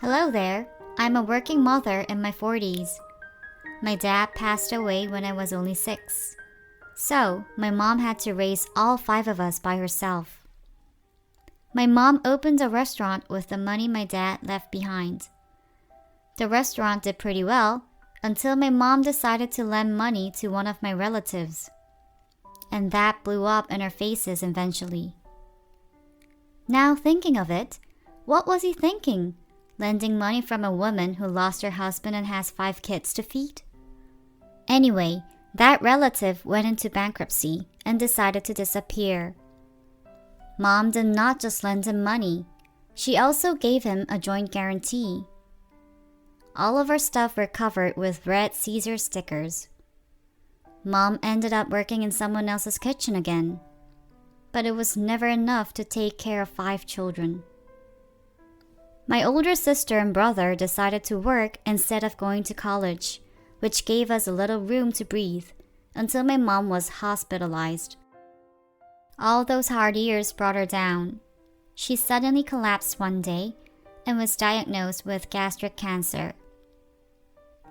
Hello there. I'm a working mother in my 40s. My dad passed away when I was only 6. So, my mom had to raise all 5 of us by herself. My mom opened a restaurant with the money my dad left behind. The restaurant did pretty well until my mom decided to lend money to one of my relatives. And that blew up in our faces eventually. Now thinking of it, what was he thinking? Lending money from a woman who lost her husband and has 5 kids to feed? Anyway, that relative went into bankruptcy and decided to disappear. Mom did not just lend him money, she also gave him a joint guarantee. All of our stuff were covered with red Caesar stickers. Mom ended up working in someone else's kitchen again, but it was never enough to take care of 5 children. My older sister and brother decided to work instead of going to college, which gave us a little room to breathe until my mom was hospitalized. All those hard years brought her down. She suddenly collapsed one day and was diagnosed with gastric cancer.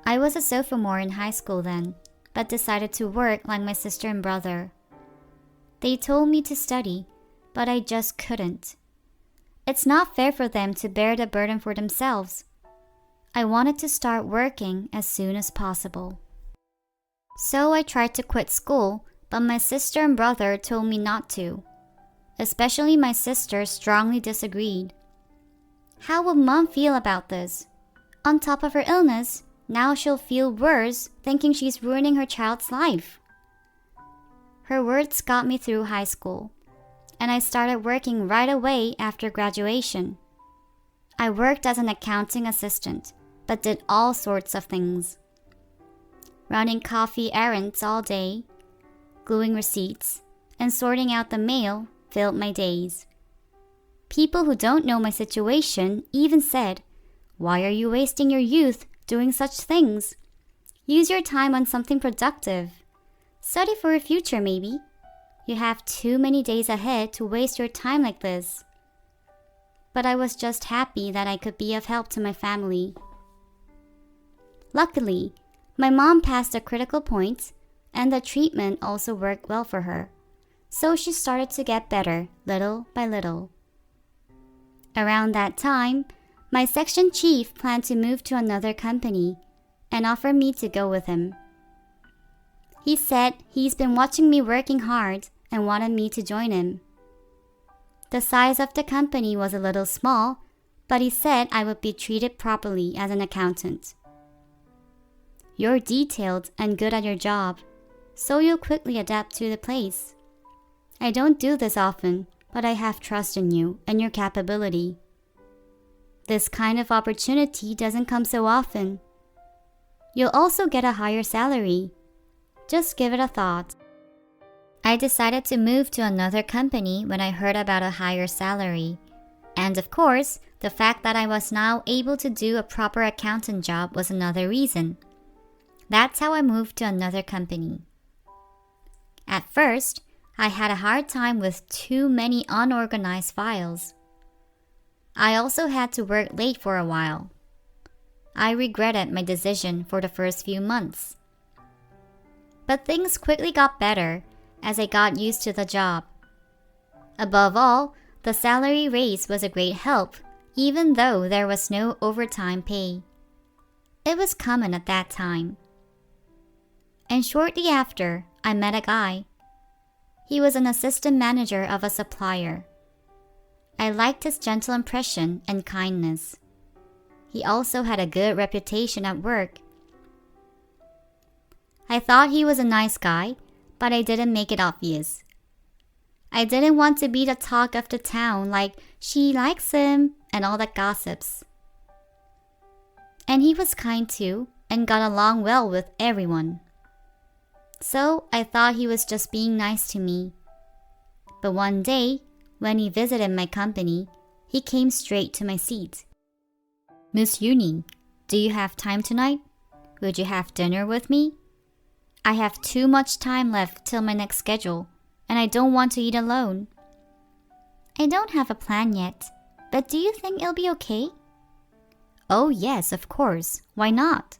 I was a sophomore in high school then, but decided to work like my sister and brother. They told me to study, but I just couldn't. It's not fair for them to bear the burden for themselves. I wanted to start working as soon as possible. So I tried to quit school, but my sister and brother told me not to. Especially my sister strongly disagreed. How would Mom feel about this? On top of her illness, now she'll feel worse thinking she's ruining her child's life. Her words got me through high school, and I started working right away after graduation. I worked as an accounting assistant, but did all sorts of things. Running coffee errands all day, gluing receipts, and sorting out the mail filled my days. People who don't know my situation even said, "Why are you wasting your youth doing such things? Use your time on something productive. Study for your future maybe. You have too many days ahead to waste your time like this." But I was just happy that I could be of help to my family. Luckily, my mom passed the critical points, and the treatment also worked well for her, so she started to get better little by little. Around that time, my section chief planned to move to another company and offered me to go with him. He said he's been watching me working hard and wanted me to join him. The size of the company was a little small, but he said I would be treated properly as an accountant. "You're detailed and good at your job, so you'll quickly adapt to the place. I don't do this often, but I have trust in you and your capability. This kind of opportunity doesn't come so often. You'll also get a higher salary. Just give it a thought." I decided to move to another company when I heard about a higher salary. And of course, the fact that I was now able to do a proper accountant job was another reason. That's how I moved to another company. At first, I had a hard time with too many unorganized files. I also had to work late for a while. I regretted my decision for the first few months. But things quickly got better as I got used to the job. Above all, the salary raise was a great help, even though there was no overtime pay. It was common at that time. And shortly after, I met a guy. He was an assistant manager of a supplier. I liked his gentle impression and kindness. He also had a good reputation at work. I thought he was a nice guy, but I didn't make it obvious. I didn't want to be the talk of the town like "she likes him" and all that gossips. And he was kind too and got along well with everyone. So I thought he was just being nice to me. But one day, when he visited my company, he came straight to my seat. "Miss Uni, do you have time tonight? Would you have dinner with me? I have too much time left till my next schedule, and I don't want to eat alone." "I don't have a plan yet, but do you think it'll be okay?" Oh, yes, of course. Why not?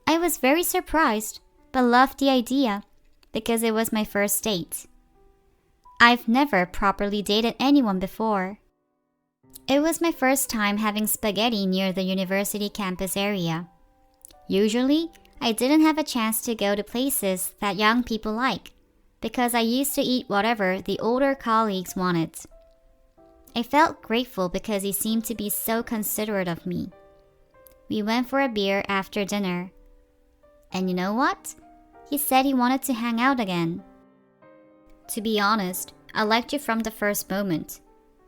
I was very surprised, but loved the idea because it was my first date. I've never properly dated anyone before. It was my first time having spaghetti near the university campus area. Usually, I didn't have a chance to go to places that young people like because I used to eat whatever the older colleagues wanted. I felt grateful because he seemed to be so considerate of me. We went for a beer after dinner. And you know what? He said he wanted to hang out again. To be honest, I liked you from the first moment.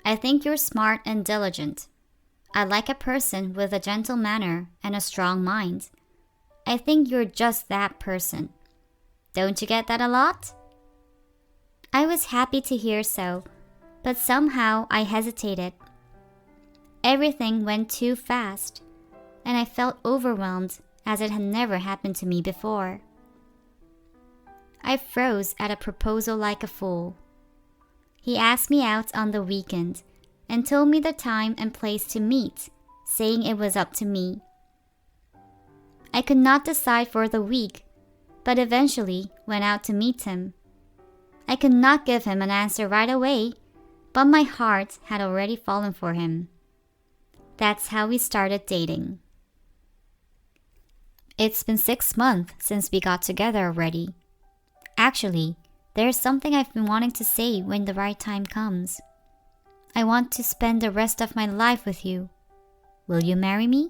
I think you're smart and diligent. I like a person with a gentle manner and a strong mind. I think you're just that person. Don't you get that a lot? I was happy to hear so, but somehow I hesitated. Everything went too fast, and I felt overwhelmed as it had never happened to me before. I froze at a proposal like a fool. He asked me out on the weekend and told me the time and place to meet, saying it was up to me. I could not decide for the week, but eventually went out to meet him. I could not give him an answer right away, but my heart had already fallen for him. That's how we started dating. It's been 6 months since we got together already. Actually, there's something I've been wanting to say when the right time comes. I want to spend the rest of my life with you. Will you marry me?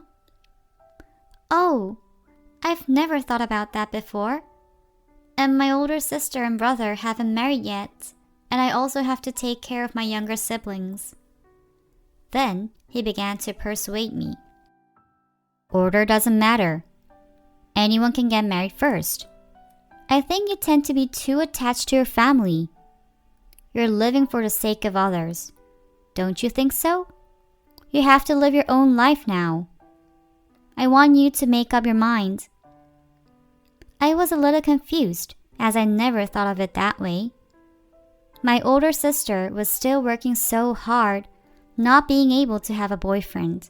Oh, I've never thought about that before. And my older sister and brother haven't married yet, and I also have to take care of my younger siblings. Then he began to persuade me. Order doesn't matter. Anyone can get married first. I think you tend to be too attached to your family. You're living for the sake of others. Don't you think so? You have to live your own life now. I want you to make up your mind. I was a little confused, as I never thought of it that way. My older sister was still working so hard, not being able to have a boyfriend,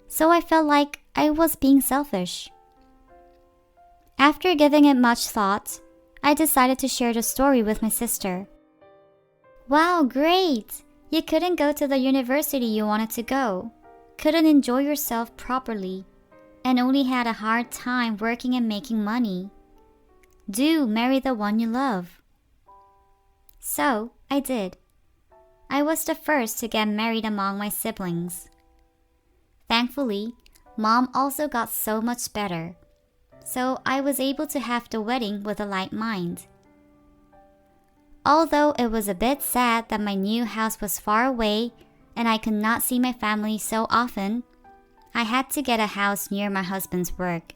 so I felt like I was being selfish. After giving it much thought, I decided to share the story with my sister. Wow, great! You couldn't go to the university you wanted to go, couldn't enjoy yourself properly, and only had a hard time working and making money. Do marry the one you love. So, I did. I was the first to get married among my siblings. Thankfully, Mom also got so much better, so I was able to have the wedding with a light mind. Although it was a bit sad that my new house was far away and I could not see my family so often, I had to get a house near my husband's work.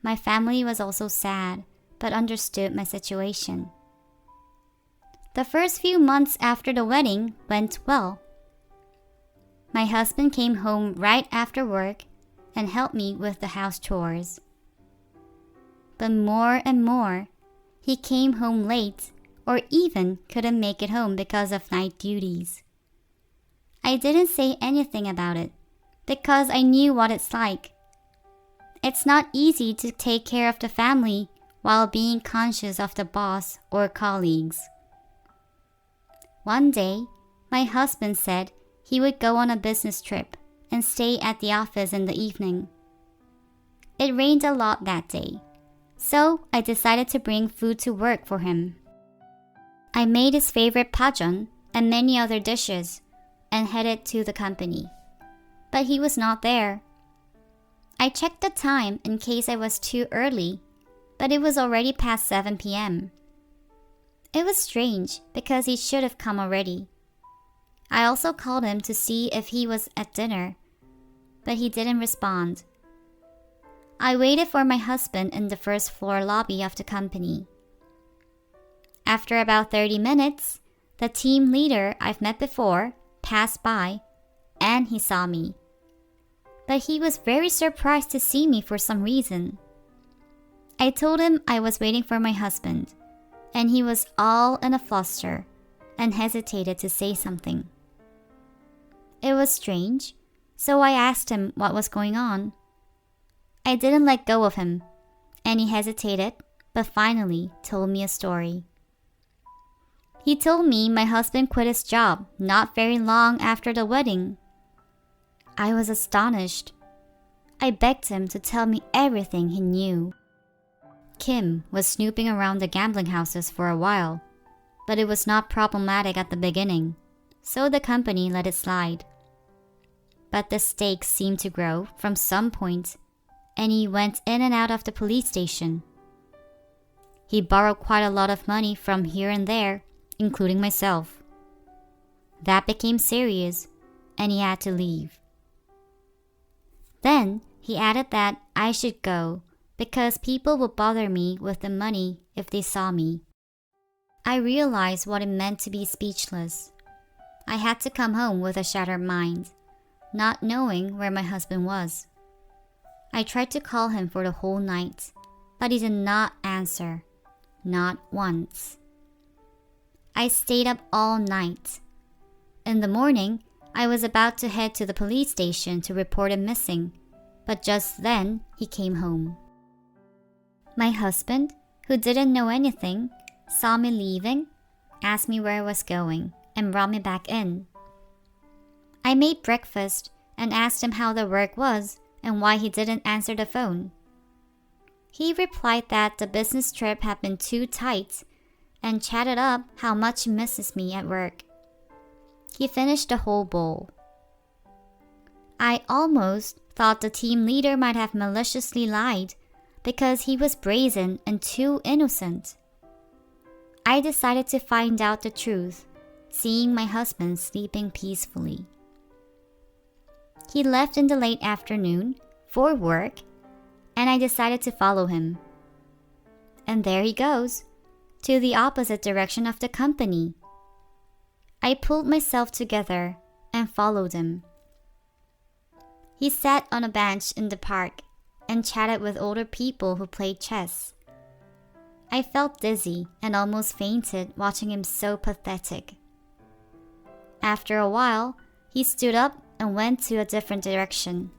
My family was also sad, but understood my situation. The first few months after the wedding went well. My husband came home right after work and helped me with the house chores. But more and more, he came home late or even couldn't make it home because of night duties. I didn't say anything about it because I knew what it's like. It's not easy to take care of the family while being conscious of the boss or colleagues. One day, my husband said he would go on a business trip and stay at the office in the evening. It rained a lot that day, so I decided to bring food to work for him. I made his favorite pajeon and many other dishes and headed to the company. But he was not there. I checked the time in case I was too early, but it was already past 7 p.m. It was strange because he should have come already. I also called him to see if he was at dinner, but he didn't respond. I waited for my husband in the first floor lobby of the company. After about 30 minutes, the team leader I've met before passed by, and he saw me. But he was very surprised to see me for some reason. I told him I was waiting for my husband, and he was all in a fluster and hesitated to say something. It was strange, so I asked him what was going on. I didn't let go of him, and he hesitated, but finally told me a story. He told me my husband quit his job not very long after the wedding. I was astonished. I begged him to tell me everything he knew. Kim was snooping around the gambling houses for a while, but it was not problematic at the beginning, so the company let it slide. But the stakes seemed to grow from some point, and he went in and out of the police station. He borrowed quite a lot of money from here and there, including myself. That became serious, and he had to leave. Then he added that I should go because people would bother me with the money if they saw me. I realized what it meant to be speechless. I had to come home with a shattered mind, not knowing where my husband was. I tried to call him for the whole night, but he did not answer, not once. I stayed up all night. In the morning, I was about to head to the police station to report him missing, but just then he came home. My husband, who didn't know anything, saw me leaving, asked me where I was going, and brought me back in. I made breakfast and asked him how the work was and why he didn't answer the phone. He replied that the business trip had been too tight and chatted up how much he misses me at work. He finished the whole bowl. I almost thought the team leader might have maliciously lied because he was brazen and too innocent. I decided to find out the truth, seeing my husband sleeping peacefully. He left in the late afternoon for work, and I decided to follow him. And there he goes, to the opposite direction of the company. I pulled myself together and followed him. He sat on a bench in the park and chatted with older people who played chess. I felt dizzy and almost fainted watching him so pathetic. After a while, he stood up and went to a different direction.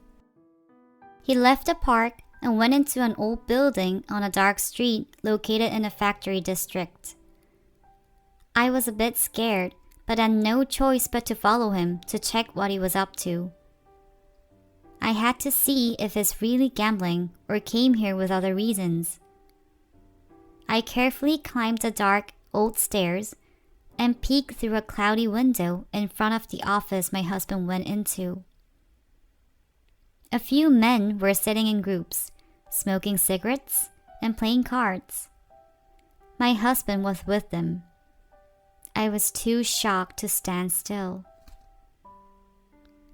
He left the park and went into an old building on a dark street located in a factory district. I was a bit scared, but had no choice but to follow him to check what he was up to. I had to see if he's really gambling or came here with other reasons. I carefully climbed the dark, old stairs and peeked through a cloudy window in front of the office my husband went into. A few men were sitting in groups, smoking cigarettes and playing cards. My husband was with them. I was too shocked to stand still.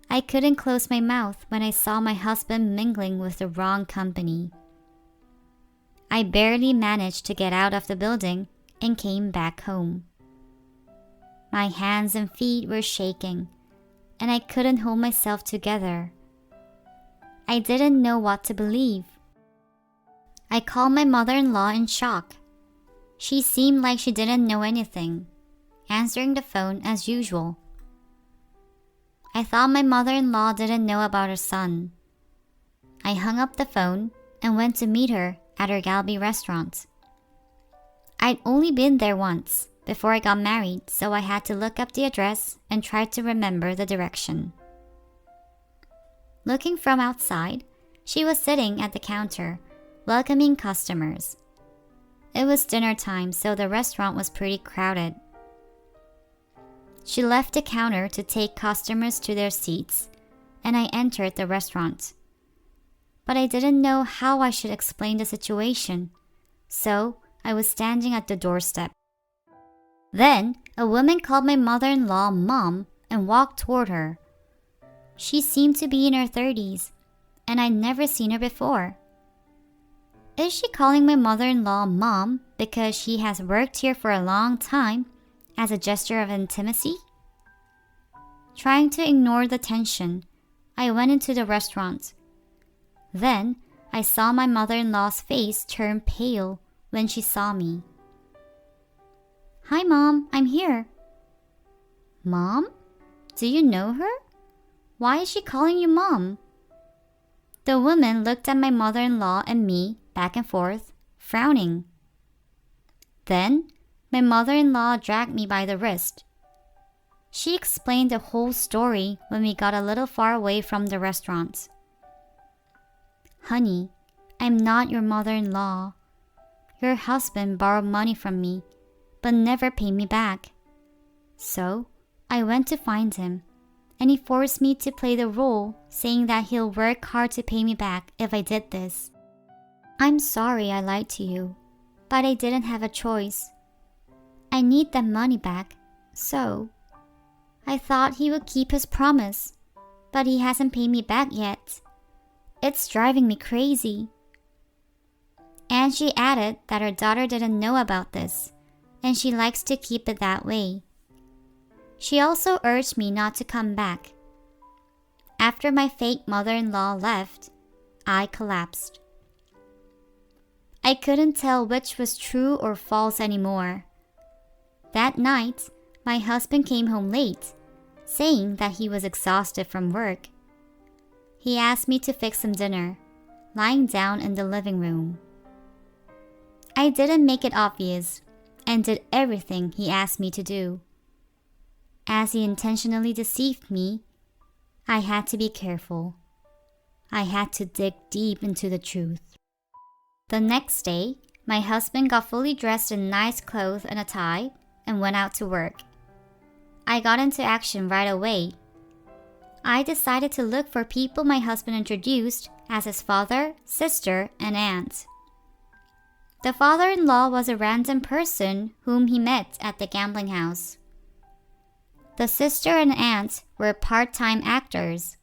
I couldn't close my mouth when I saw my husband mingling with the wrong company. I barely managed to get out of the building and came back home. My hands and feet were shaking, and I couldn't hold myself together. I didn't know what to believe. I called my mother-in-law in shock. She seemed like she didn't know anything, answering the phone as usual. I thought my mother-in-law didn't know about her son. I hung up the phone and went to meet her at her Galbi restaurant. I'd only been there once before I got married, so I had to look up the address and try to remember the direction. Looking from outside, she was sitting at the counter, welcoming customers. It was dinner time, so the restaurant was pretty crowded. She left the counter to take customers to their seats, and I entered the restaurant. But I didn't know how I should explain the situation, so I was standing at the doorstep. Then, a woman called my mother-in-law Mom and walked toward her. She seemed to be in her 30s, and I'd never seen her before. Is she calling my mother-in-law Mom because she has worked here for a long time as a gesture of intimacy? Trying to ignore the tension, I went into the restaurant. Then, I saw my mother-in-law's face turn pale when she saw me. "Hi, Mom, I'm here." "Mom? Do you know her? Why is she calling you mom? The woman looked at my mother-in-law and me back and forth, frowning. Then, my mother-in-law dragged me by the wrist. She explained the whole story when we got a little far away from the restaurant. Honey, I'm not your mother-in-law. Your husband borrowed money from me, but never paid me back. So, I went to find him, and he forced me to play the role, saying that he'll work hard to pay me back if I did this. I'm sorry I lied to you, but I didn't have a choice. I need that money back, so I thought he would keep his promise, but he hasn't paid me back yet. It's driving me crazy. And she added that her daughter didn't know about this, and she likes to keep it that way. She also urged me not to come back. After my fake mother-in-law left, I collapsed. I couldn't tell which was true or false anymore. That night, my husband came home late, saying that he was exhausted from work. He asked me to fix him dinner, lying down in the living room. I didn't make it obvious and did everything he asked me to do. As he intentionally deceived me, I had to be careful. I had to dig deep into the truth. The next day, my husband got fully dressed in nice clothes and a tie and went out to work. I got into action right away. I decided to look for people my husband introduced as his father, sister, and aunt. The father-in-law was a random person whom he met at the gambling house. The sister and aunt were part-time actors.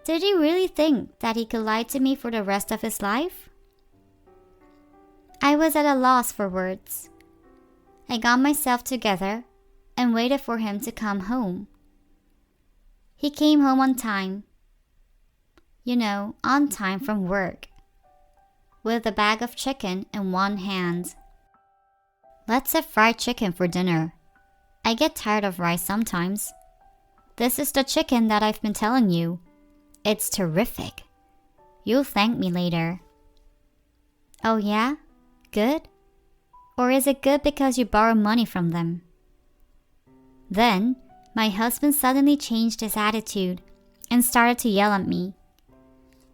Did he really think that he could lie to me for the rest of his life? I was at a loss for words. I got myself together and waited for him to come home. He came home on time. On time from work, with a bag of chicken in one hand. Let's have fried chicken for dinner. I get tired of rice sometimes. This is the chicken that I've been telling you. It's terrific. You'll thank me later. Oh yeah? Good? Or is it good because you borrow money from them? Then, my husband suddenly changed his attitude and started to yell at me.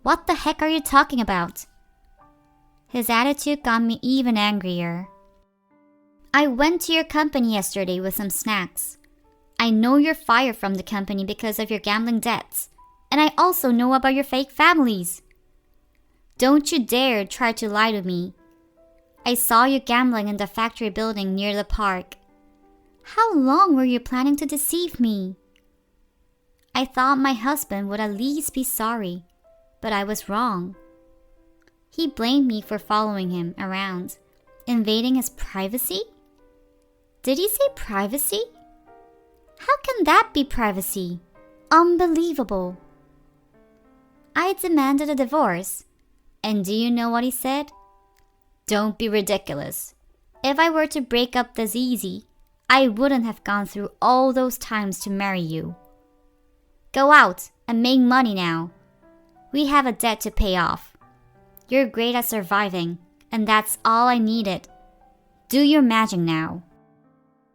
What the heck are you talking about? His attitude got me even angrier. I went to your company yesterday with some snacks. I know you're fired from the company because of your gambling debts, and I also know about your fake families. Don't you dare try to lie to me. I saw you gambling in the factory building near the park. How long were you planning to deceive me? I thought my husband would at least be sorry, but I was wrong. He blamed me for following him around, invading his privacy? Did he say privacy? How can that be privacy? Unbelievable. I demanded a divorce, and do you know what he said? Don't be ridiculous. If I were to break up this easy, I wouldn't have gone through all those times to marry you. Go out and make money now. We have a debt to pay off. You're great at surviving, and that's all I needed. Do your magic now.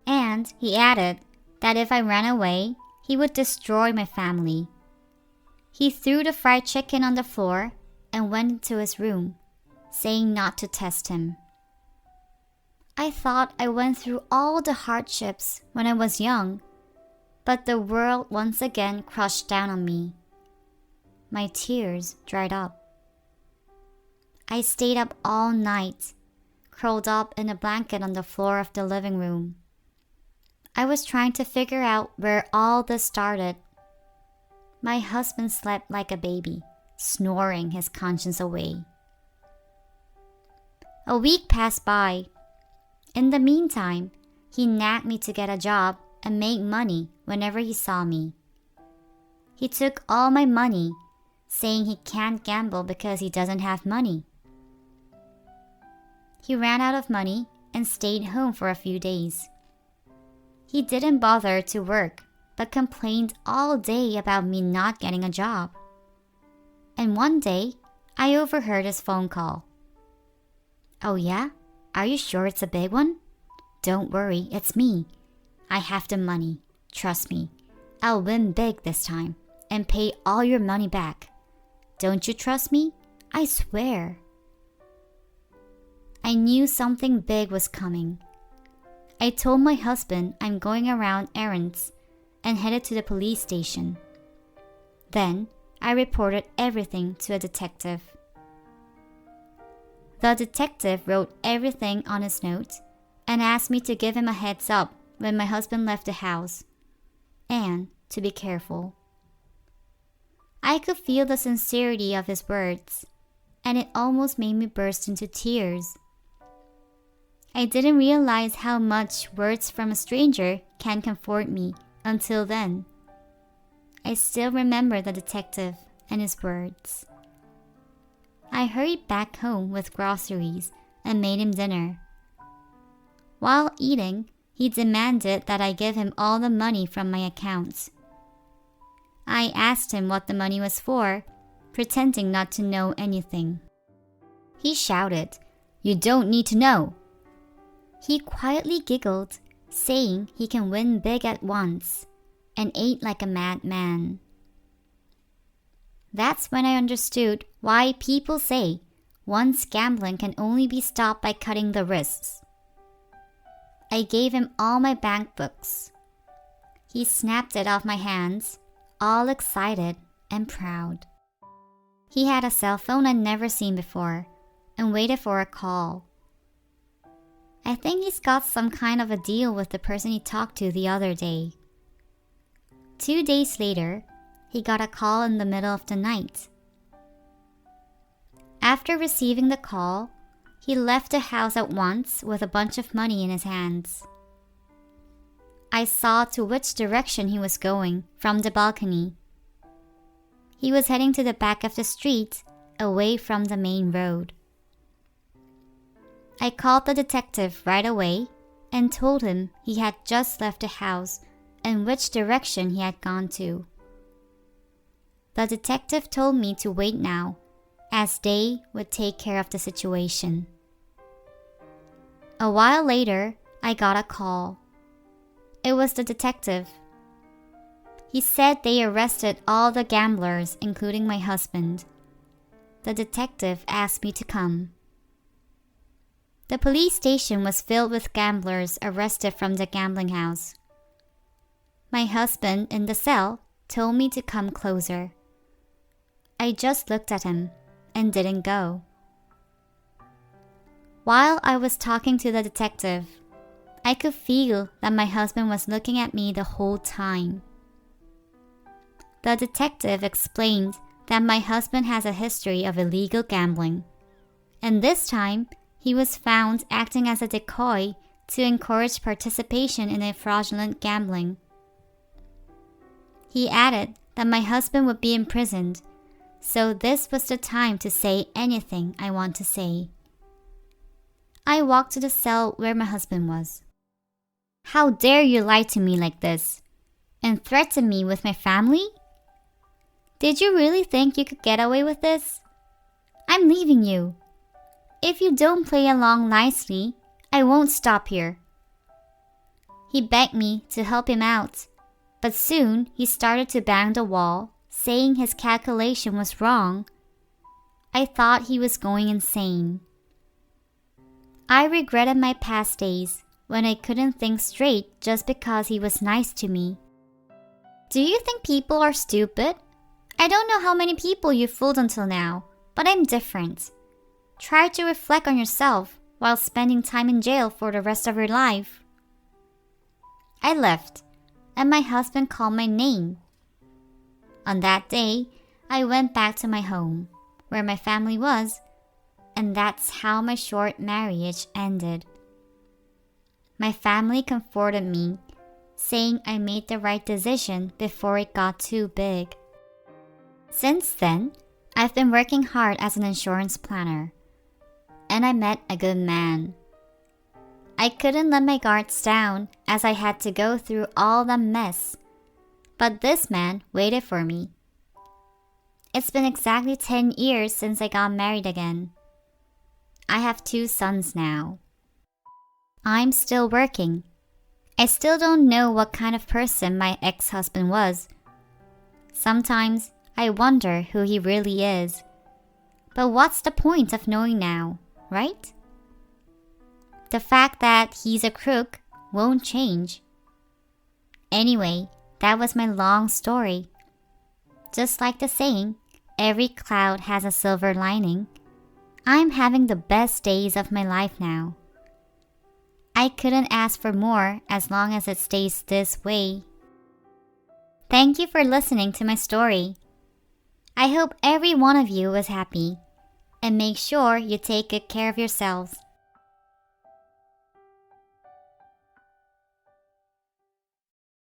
And he added that if I ran away, he would destroy my family. He threw the fried chicken on the floor and went into his room, saying not to test him. I thought I went through all the hardships when I was young, but the world once again crushed down on me. My tears dried up. I stayed up all night, curled up in a blanket on the floor of the living room. I was trying to figure out where all this started. My husband slept like a baby, snoring his conscience away. A week passed by. In the meantime, he nagged me to get a job and make money whenever he saw me. He took all my money, saying he can't gamble because he doesn't have money. He ran out of money and stayed home for a few days. He didn't bother to work but complained all day about me not getting a job. And one day, I overheard his phone call. "Oh yeah? Are you sure it's a big one? Don't worry, it's me. I have the money. Trust me. I'll win big this time and pay all your money back. Don't you trust me? I swear." I knew something big was coming. I told my husband I'm going around errands and headed to the police station. Then I reported everything to a detective. The detective wrote everything on his note and asked me to give him a heads up when my husband left the house, and to be careful. I could feel the sincerity of his words, and it almost made me burst into tears. I didn't realize how much words from a stranger can comfort me until then. I still remember the detective and his words. I hurried back home with groceries and made him dinner. While eating, he demanded that I give him all the money from my account. I asked him what the money was for, pretending not to know anything. He shouted, "You don't need to know." He quietly giggled, saying he can win big at once, and ate like a madman. That's when I understood why people say one's gambling can only be stopped by cutting the risks. I gave him all my bank books. He snapped it off my hands, all excited and proud. He had a cell phone I'd never seen before and waited for a call. I think he's got some kind of a deal with the person he talked to the other day. 2 days later, he got a call in the middle of the night. After receiving the call, he left the house at once with a bunch of money in his hands. I saw to which direction he was going from the balcony. He was heading to the back of the street, away from the main road. I called the detective right away and told him he had just left the house and which direction he had gone to. The detective told me to wait now, as they would take care of the situation. A while later, I got a call. It was the detective. He said they arrested all the gamblers, including my husband. The detective asked me to come. The police station was filled with gamblers arrested from the gambling house. My husband in the cell told me to come closer. I just looked at him and didn't go. While I was talking to the detective, I could feel that my husband was looking at me the whole time. The detective explained that my husband has a history of illegal gambling, and this time he was found acting as a decoy to encourage participation in a fraudulent gambling. He added that my husband would be imprisoned, so this was the time to say anything I want to say. I walked to the cell where my husband was. "How dare you lie to me like this and threaten me with my family? Did you really think you could get away with this? I'm leaving you. If you don't play along nicely, I won't stop here." He begged me to help him out, but soon he started to bang the wall, saying his calculation was wrong. I thought he was going insane. I regretted my past days when I couldn't think straight just because he was nice to me. Do you think people are stupid? I don't know how many people you've fooled until now, but I'm different. Try to reflect on yourself while spending time in jail for the rest of your life. I left, and my husband called my name. On that day, I went back to my home, where my family was, and that's how my short marriage ended. My family comforted me, saying I made the right decision before it got too big. Since then, I've been working hard as an insurance planner, and I met a good man. I couldn't let my guards down as I had to go through all the mess, But this man waited for me. It's been exactly 10 years since I got married again. I have 2 sons now. I'm still working. I still don't know what kind of person my ex-husband was. Sometimes I wonder who he really is. But what's the point of knowing now, right? The fact that he's a crook won't change. Anyway, that was my long story. Just like the saying, every cloud has a silver lining. I'm having the best days of my life now. I couldn't ask for more as long as it stays this way. Thank you for listening to my story. I hope every one of you was happy. And make sure you take good care of yourselves.